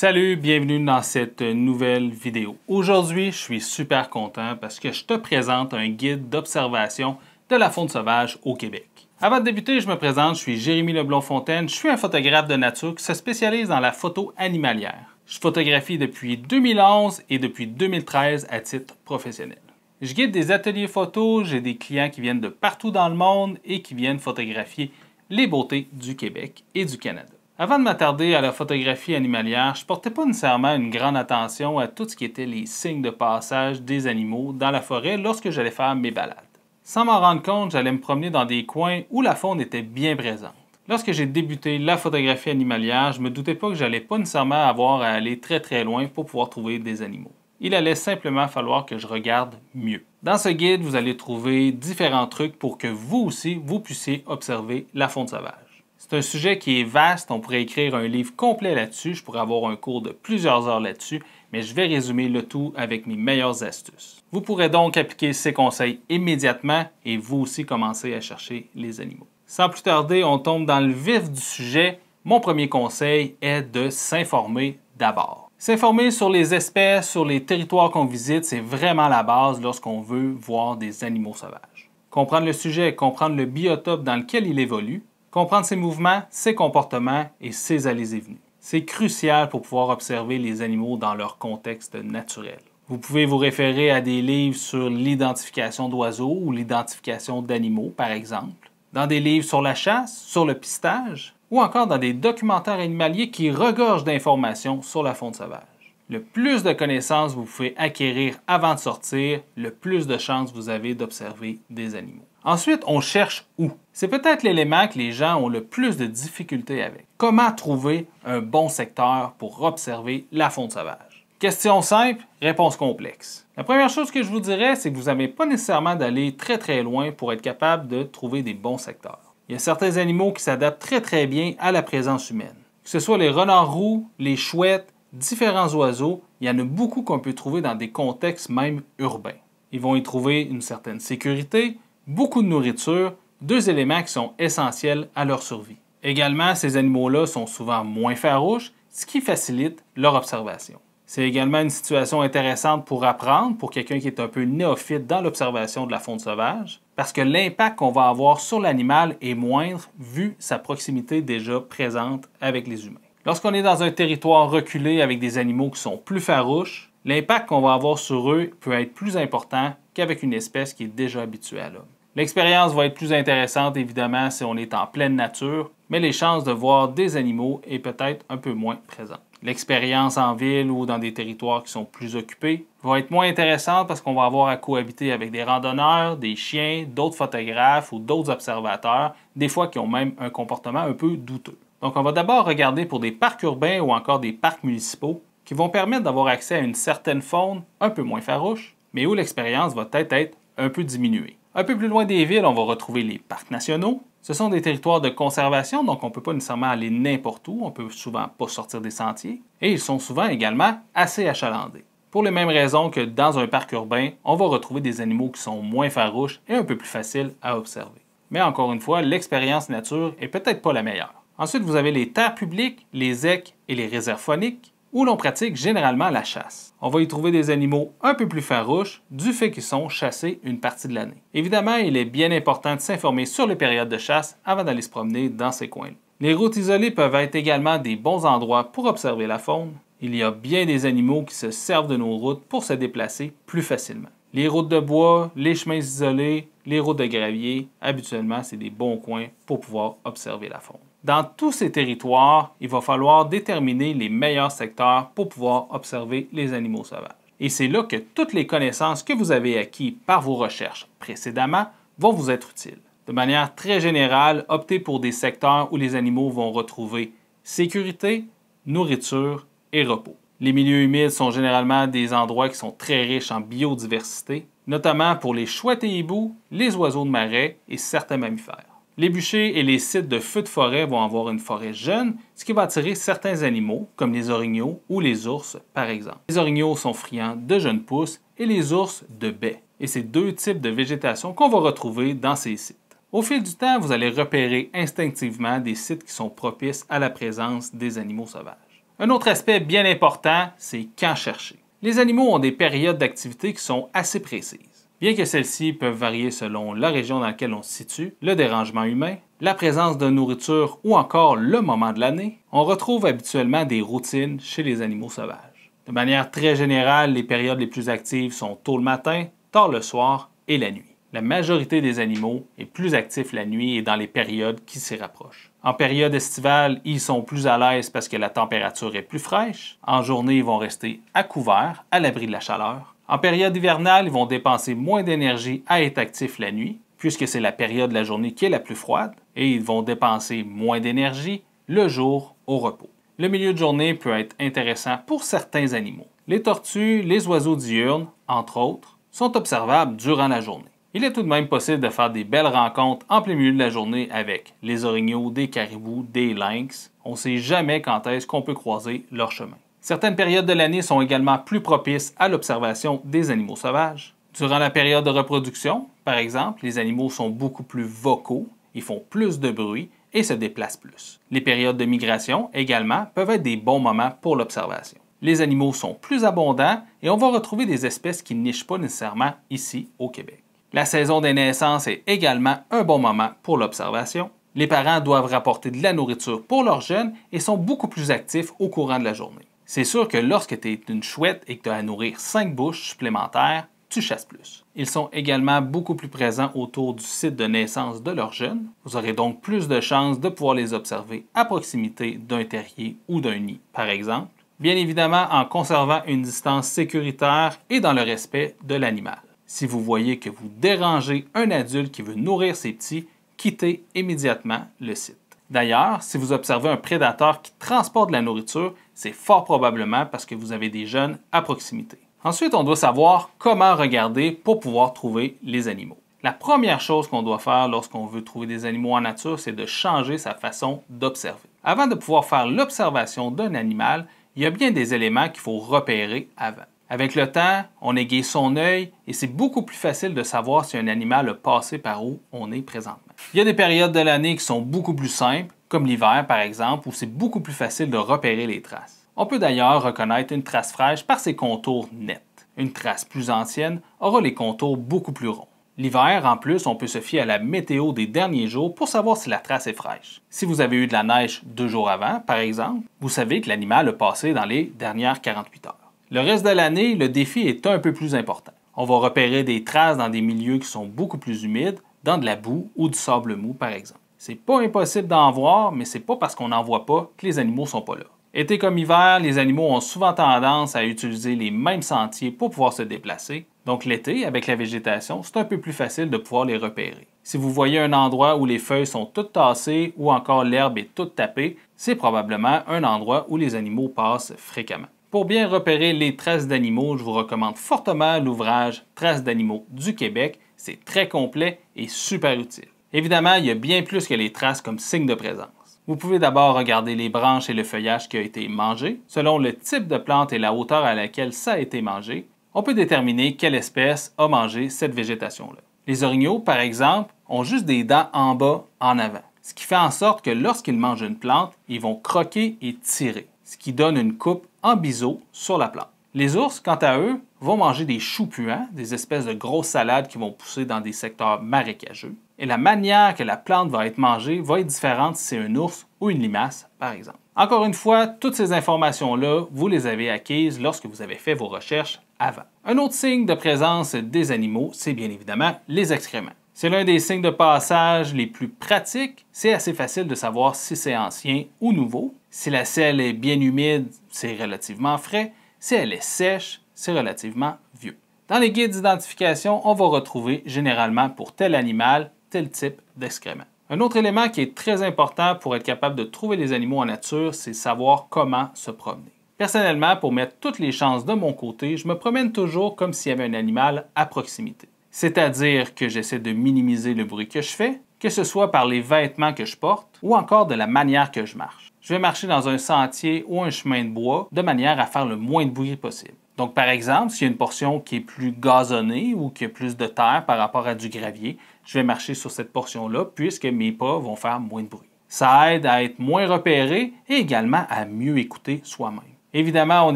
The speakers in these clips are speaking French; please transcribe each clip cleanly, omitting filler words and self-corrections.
Salut, bienvenue dans cette nouvelle vidéo. Aujourd'hui, je suis super content parce que je te présente un guide d'observation de la faune sauvage au Québec. Avant de débuter, je me présente, je suis Jérémy Leblond-Fontaine, je suis un photographe de nature qui se spécialise dans la photo animalière. Je photographie depuis 2011 et depuis 2013 à titre professionnel. Je guide des ateliers photos, j'ai des clients qui viennent de partout dans le monde et qui viennent photographier les beautés du Québec et du Canada. Avant de m'attarder à la photographie animalière, je ne portais pas nécessairement une grande attention à tout ce qui était les signes de passage des animaux dans la forêt lorsque j'allais faire mes balades. Sans m'en rendre compte, j'allais me promener dans des coins où la faune était bien présente. Lorsque j'ai débuté la photographie animalière, je ne me doutais pas que j'allais pas nécessairement avoir à aller très loin pour pouvoir trouver des animaux. Il allait simplement falloir que je regarde mieux. Dans ce guide, vous allez trouver différents trucs pour que vous aussi, vous puissiez observer la faune sauvage. C'est un sujet qui est vaste, on pourrait écrire un livre complet là-dessus, je pourrais avoir un cours de plusieurs heures là-dessus, mais je vais résumer le tout avec mes meilleures astuces. Vous pourrez donc appliquer ces conseils immédiatement et vous aussi commencer à chercher les animaux. Sans plus tarder, on tombe dans le vif du sujet. Mon premier conseil est de s'informer d'abord. S'informer sur les espèces, sur les territoires qu'on visite, c'est vraiment la base lorsqu'on veut voir des animaux sauvages. Comprendre le sujet, comprendre le biotope dans lequel il évolue, comprendre ses mouvements, ses comportements et ses allées et venues. C'est crucial pour pouvoir observer les animaux dans leur contexte naturel. Vous pouvez vous référer à des livres sur l'identification d'oiseaux ou l'identification d'animaux, par exemple, dans des livres sur la chasse, sur le pistage, ou encore dans des documentaires animaliers qui regorgent d'informations sur la faune sauvage. Le plus de connaissances vous pouvez acquérir avant de sortir, le plus de chances vous avez d'observer des animaux. Ensuite, on cherche où? C'est peut-être l'élément que les gens ont le plus de difficultés avec. Comment trouver un bon secteur pour observer la faune sauvage? Question simple, réponse complexe. La première chose que je vous dirais, c'est que vous n'avez pas nécessairement d'aller très loin pour être capable de trouver des bons secteurs. Il y a certains animaux qui s'adaptent très bien à la présence humaine. Que ce soit les renards roux, les chouettes, différents oiseaux, il y en a beaucoup qu'on peut trouver dans des contextes même urbains. Ils vont y trouver une certaine sécurité, beaucoup de nourriture, deux éléments qui sont essentiels à leur survie. Également, ces animaux-là sont souvent moins farouches, ce qui facilite leur observation. C'est également une situation intéressante pour apprendre, pour quelqu'un qui est un peu néophyte dans l'observation de la faune sauvage, parce que l'impact qu'on va avoir sur l'animal est moindre vu sa proximité déjà présente avec les humains. Lorsqu'on est dans un territoire reculé avec des animaux qui sont plus farouches, l'impact qu'on va avoir sur eux peut être plus important qu'avec une espèce qui est déjà habituée à l'homme. L'expérience va être plus intéressante évidemment si on est en pleine nature, mais les chances de voir des animaux est peut-être un peu moins présente. L'expérience en ville ou dans des territoires qui sont plus occupés va être moins intéressante parce qu'on va avoir à cohabiter avec des randonneurs, des chiens, d'autres photographes ou d'autres observateurs, des fois qui ont même un comportement un peu douteux. Donc on va d'abord regarder pour des parcs urbains ou encore des parcs municipaux qui vont permettre d'avoir accès à une certaine faune un peu moins farouche, mais où l'expérience va peut-être être un peu diminuée. Un peu plus loin des villes, on va retrouver les parcs nationaux. Ce sont des territoires de conservation, donc on ne peut pas nécessairement aller n'importe où, on peut souvent pas sortir des sentiers, et ils sont souvent également assez achalandés. Pour les mêmes raisons que dans un parc urbain, on va retrouver des animaux qui sont moins farouches et un peu plus faciles à observer. Mais encore une fois, l'expérience nature est peut-être pas la meilleure. Ensuite, vous avez les terres publiques, les ecs et les réserves fauniques, où l'on pratique généralement la chasse. On va y trouver des animaux un peu plus farouches du fait qu'ils sont chassés une partie de l'année. Évidemment, il est bien important de s'informer sur les périodes de chasse avant d'aller se promener dans ces coins-là. Les routes isolées peuvent être également des bons endroits pour observer la faune. Il y a bien des animaux qui se servent de nos routes pour se déplacer plus facilement. Les routes de bois, les chemins isolés, les routes de gravier, habituellement, c'est des bons coins pour pouvoir observer la faune. Dans tous ces territoires, il va falloir déterminer les meilleurs secteurs pour pouvoir observer les animaux sauvages. Et c'est là que toutes les connaissances que vous avez acquises par vos recherches précédemment vont vous être utiles. De manière très générale, optez pour des secteurs où les animaux vont retrouver sécurité, nourriture et repos. Les milieux humides sont généralement des endroits qui sont très riches en biodiversité, notamment pour les chouettes et hiboux, les oiseaux de marais et certains mammifères. Les bûchers et les sites de feux de forêt vont avoir une forêt jeune, ce qui va attirer certains animaux, comme les orignaux ou les ours, par exemple. Les orignaux sont friands de jeunes pousses et les ours de baies. Et c'est deux types de végétation qu'on va retrouver dans ces sites. Au fil du temps, vous allez repérer instinctivement des sites qui sont propices à la présence des animaux sauvages. Un autre aspect bien important, c'est quand chercher. Les animaux ont des périodes d'activité qui sont assez précises. Bien que celles-ci peuvent varier selon la région dans laquelle on se situe, le dérangement humain, la présence de nourriture ou encore le moment de l'année, on retrouve habituellement des routines chez les animaux sauvages. De manière très générale, les périodes les plus actives sont tôt le matin, tard le soir et la nuit. La majorité des animaux est plus actif la nuit et dans les périodes qui s'y rapprochent. En période estivale, ils sont plus à l'aise parce que la température est plus fraîche. En journée, ils vont rester à couvert, à l'abri de la chaleur. En période hivernale, ils vont dépenser moins d'énergie à être actifs la nuit, puisque c'est la période de la journée qui est la plus froide, et ils vont dépenser moins d'énergie le jour au repos. Le milieu de journée peut être intéressant pour certains animaux. Les tortues, les oiseaux diurnes, entre autres, sont observables durant la journée. Il est tout de même possible de faire des belles rencontres en plein milieu de la journée avec les orignaux, des caribous, des lynx. On ne sait jamais quand est-ce qu'on peut croiser leur chemin. Certaines périodes de l'année sont également plus propices à l'observation des animaux sauvages. Durant la période de reproduction, par exemple, les animaux sont beaucoup plus vocaux, ils font plus de bruit et se déplacent plus. Les périodes de migration également peuvent être des bons moments pour l'observation. Les animaux sont plus abondants et on va retrouver des espèces qui ne nichent pas nécessairement ici au Québec. La saison des naissances est également un bon moment pour l'observation. Les parents doivent rapporter de la nourriture pour leurs jeunes et sont beaucoup plus actifs au courant de la journée. C'est sûr que lorsque tu es une chouette et que tu as à nourrir 5 bouches supplémentaires, tu chasses plus. Ils sont également beaucoup plus présents autour du site de naissance de leurs jeunes. Vous aurez donc plus de chances de pouvoir les observer à proximité d'un terrier ou d'un nid, par exemple. Bien évidemment en conservant une distance sécuritaire et dans le respect de l'animal. Si vous voyez que vous dérangez un adulte qui veut nourrir ses petits, quittez immédiatement le site. D'ailleurs, si vous observez un prédateur qui transporte de la nourriture, c'est fort probablement parce que vous avez des jeunes à proximité. Ensuite, on doit savoir comment regarder pour pouvoir trouver les animaux. La première chose qu'on doit faire lorsqu'on veut trouver des animaux en nature, c'est de changer sa façon d'observer. Avant de pouvoir faire l'observation d'un animal, il y a bien des éléments qu'il faut repérer avant. Avec le temps, on aiguise son œil et c'est beaucoup plus facile de savoir si un animal a passé par où on est présentement. Il y a des périodes de l'année qui sont beaucoup plus simples, comme l'hiver par exemple, où c'est beaucoup plus facile de repérer les traces. On peut d'ailleurs reconnaître une trace fraîche par ses contours nets. Une trace plus ancienne aura les contours beaucoup plus ronds. L'hiver, en plus, on peut se fier à la météo des derniers jours pour savoir si la trace est fraîche. Si vous avez eu de la neige 2 jours avant, par exemple, vous savez que l'animal a passé dans les dernières 48 heures. Le reste de l'année, le défi est un peu plus important. On va repérer des traces dans des milieux qui sont beaucoup plus humides, dans de la boue ou du sable mou, par exemple. C'est pas impossible d'en voir, mais c'est pas parce qu'on n'en voit pas que les animaux sont pas là. Été comme hiver, les animaux ont souvent tendance à utiliser les mêmes sentiers pour pouvoir se déplacer. Donc l'été, avec la végétation, c'est un peu plus facile de pouvoir les repérer. Si vous voyez un endroit où les feuilles sont toutes tassées ou encore l'herbe est toute tapée, c'est probablement un endroit où les animaux passent fréquemment. Pour bien repérer les traces d'animaux, je vous recommande fortement l'ouvrage Traces d'animaux du Québec. C'est très complet et super utile. Évidemment, il y a bien plus que les traces comme signe de présence. Vous pouvez d'abord regarder les branches et le feuillage qui a été mangé. Selon le type de plante et la hauteur à laquelle ça a été mangé, on peut déterminer quelle espèce a mangé cette végétation-là. Les orignaux, par exemple, ont juste des dents en bas, en avant. Ce qui fait en sorte que lorsqu'ils mangent une plante, ils vont croquer et tirer, ce qui donne une coupe en biseau sur la plante. Les ours, quant à eux, vont manger des choux puants, des espèces de grosses salades qui vont pousser dans des secteurs marécageux. Et la manière que la plante va être mangée va être différente si c'est un ours ou une limace, par exemple. Encore une fois, toutes ces informations-là, vous les avez acquises lorsque vous avez fait vos recherches avant. Un autre signe de présence des animaux, c'est bien évidemment les excréments. C'est l'un des signes de passage les plus pratiques. C'est assez facile de savoir si c'est ancien ou nouveau. Si la selle est bien humide, c'est relativement frais. Si elle est sèche, c'est relativement vieux. Dans les guides d'identification, on va retrouver généralement pour tel animal, tel type d'excréments. Un autre élément qui est très important pour être capable de trouver les animaux en nature, c'est savoir comment se promener. Personnellement, pour mettre toutes les chances de mon côté, je me promène toujours comme s'il y avait un animal à proximité. C'est-à-dire que j'essaie de minimiser le bruit que je fais, que ce soit par les vêtements que je porte ou encore de la manière que je marche. Je vais marcher dans un sentier ou un chemin de bois de manière à faire le moins de bruit possible. Donc, par exemple, s'il y a une portion qui est plus gazonnée ou qui a plus de terre par rapport à du gravier, je vais marcher sur cette portion-là puisque mes pas vont faire moins de bruit. Ça aide à être moins repéré et également à mieux écouter soi-même. Évidemment, on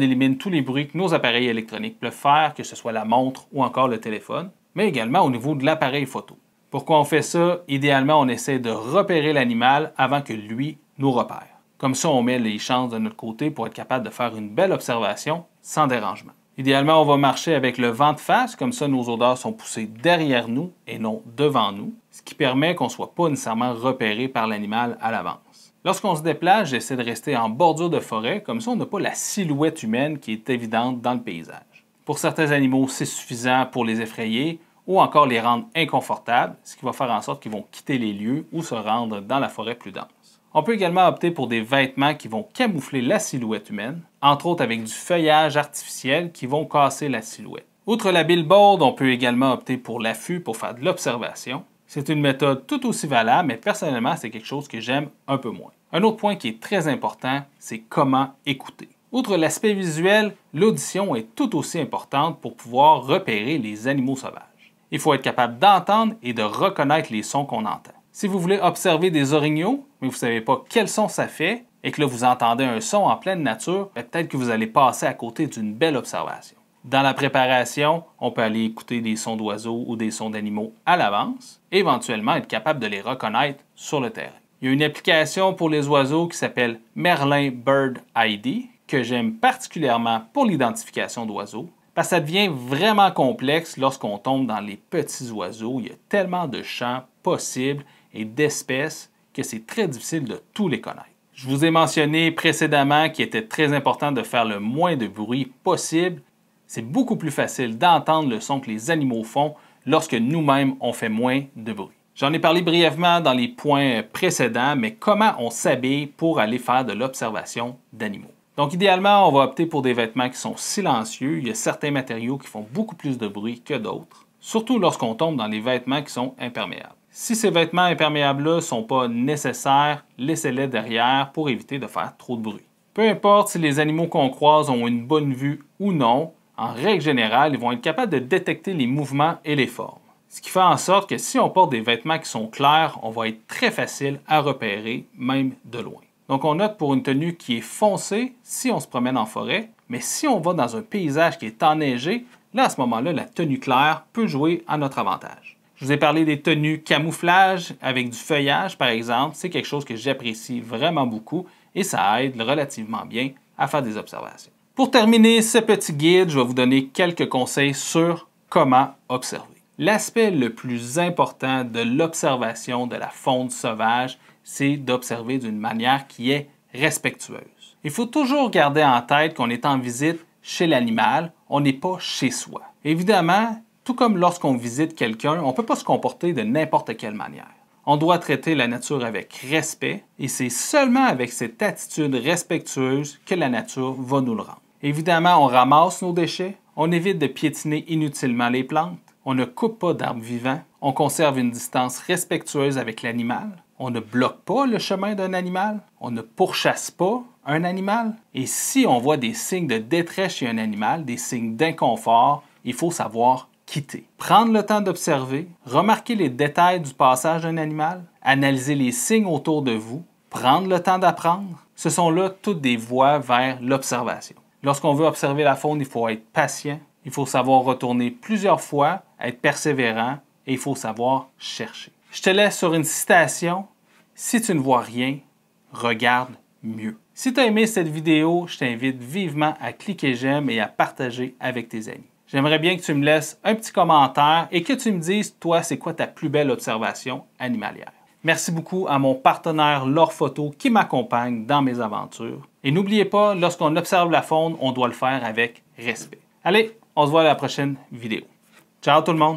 élimine tous les bruits que nos appareils électroniques peuvent faire, que ce soit la montre ou encore le téléphone, mais également au niveau de l'appareil photo. Pourquoi on fait ça? Idéalement, on essaie de repérer l'animal avant que lui nous repère. Comme ça, on met les chances de notre côté pour être capable de faire une belle observation sans dérangement. Idéalement, on va marcher avec le vent de face, comme ça nos odeurs sont poussées derrière nous et non devant nous, ce qui permet qu'on ne soit pas nécessairement repéré par l'animal à l'avance. Lorsqu'on se déplace, j'essaie de rester en bordure de forêt, comme ça on n'a pas la silhouette humaine qui est évidente dans le paysage. Pour certains animaux, c'est suffisant pour les effrayer ou encore les rendre inconfortables, ce qui va faire en sorte qu'ils vont quitter les lieux ou se rendre dans la forêt plus dense. On peut également opter pour des vêtements qui vont camoufler la silhouette humaine, entre autres avec du feuillage artificiel qui vont casser la silhouette. Outre la billboard, on peut également opter pour l'affût pour faire de l'observation. C'est une méthode tout aussi valable, mais personnellement, c'est quelque chose que j'aime un peu moins. Un autre point qui est très important, c'est comment écouter. Outre l'aspect visuel, l'audition est tout aussi importante pour pouvoir repérer les animaux sauvages. Il faut être capable d'entendre et de reconnaître les sons qu'on entend. Si vous voulez observer des orignaux, mais vous ne savez pas quel son ça fait, et que là vous entendez un son en pleine nature, peut-être que vous allez passer à côté d'une belle observation. Dans la préparation, on peut aller écouter des sons d'oiseaux ou des sons d'animaux à l'avance, et éventuellement être capable de les reconnaître sur le terrain. Il y a une application pour les oiseaux qui s'appelle Merlin Bird ID, que j'aime particulièrement pour l'identification d'oiseaux, parce que ça devient vraiment complexe lorsqu'on tombe dans les petits oiseaux. Il y a tellement de champs possibles et d'espèces que c'est très difficile de tous les connaître. Je vous ai mentionné précédemment qu'il était très important de faire le moins de bruit possible. C'est beaucoup plus facile d'entendre le son que les animaux font lorsque nous-mêmes on fait moins de bruit. J'en ai parlé brièvement dans les points précédents, mais comment on s'habille pour aller faire de l'observation d'animaux. Donc idéalement, on va opter pour des vêtements qui sont silencieux. Il y a certains matériaux qui font beaucoup plus de bruit que d'autres, surtout lorsqu'on tombe dans les vêtements qui sont imperméables. Si ces vêtements imperméables-là ne sont pas nécessaires, laissez-les derrière pour éviter de faire trop de bruit. Peu importe si les animaux qu'on croise ont une bonne vue ou non, en règle générale, ils vont être capables de détecter les mouvements et les formes. Ce qui fait en sorte que si on porte des vêtements qui sont clairs, on va être très facile à repérer, même de loin. Donc on opte pour une tenue qui est foncée si on se promène en forêt, mais si on va dans un paysage qui est enneigé, là à ce moment-là, la tenue claire peut jouer à notre avantage. Je vous ai parlé des tenues camouflage avec du feuillage, par exemple. C'est quelque chose que j'apprécie vraiment beaucoup et ça aide relativement bien à faire des observations. Pour terminer ce petit guide, je vais vous donner quelques conseils sur comment observer. L'aspect le plus important de l'observation de la faune sauvage, c'est d'observer d'une manière qui est respectueuse. Il faut toujours garder en tête qu'on est en visite chez l'animal, on n'est pas chez soi. Évidemment, tout comme lorsqu'on visite quelqu'un, on ne peut pas se comporter de n'importe quelle manière. On doit traiter la nature avec respect et c'est seulement avec cette attitude respectueuse que la nature va nous le rendre. Évidemment, on ramasse nos déchets, on évite de piétiner inutilement les plantes, on ne coupe pas d'arbres vivants, on conserve une distance respectueuse avec l'animal, on ne bloque pas le chemin d'un animal, on ne pourchasse pas un animal. Et si on voit des signes de détresse chez un animal, des signes d'inconfort, il faut savoir quitter. Prendre le temps d'observer, remarquer les détails du passage d'un animal, analyser les signes autour de vous, prendre le temps d'apprendre, ce sont là toutes des voies vers l'observation. Lorsqu'on veut observer la faune, il faut être patient, il faut savoir retourner plusieurs fois, être persévérant et il faut savoir chercher. Je te laisse sur une citation. Si tu ne vois rien, regarde mieux. Si tu as aimé cette vidéo, je t'invite vivement à cliquer j'aime et à partager avec tes amis. J'aimerais bien que tu me laisses un petit commentaire et que tu me dises, toi, c'est quoi ta plus belle observation animalière. Merci beaucoup à mon partenaire Lore Photo qui m'accompagne dans mes aventures. Et n'oubliez pas, lorsqu'on observe la faune, on doit le faire avec respect. Allez, on se voit à la prochaine vidéo. Ciao tout le monde!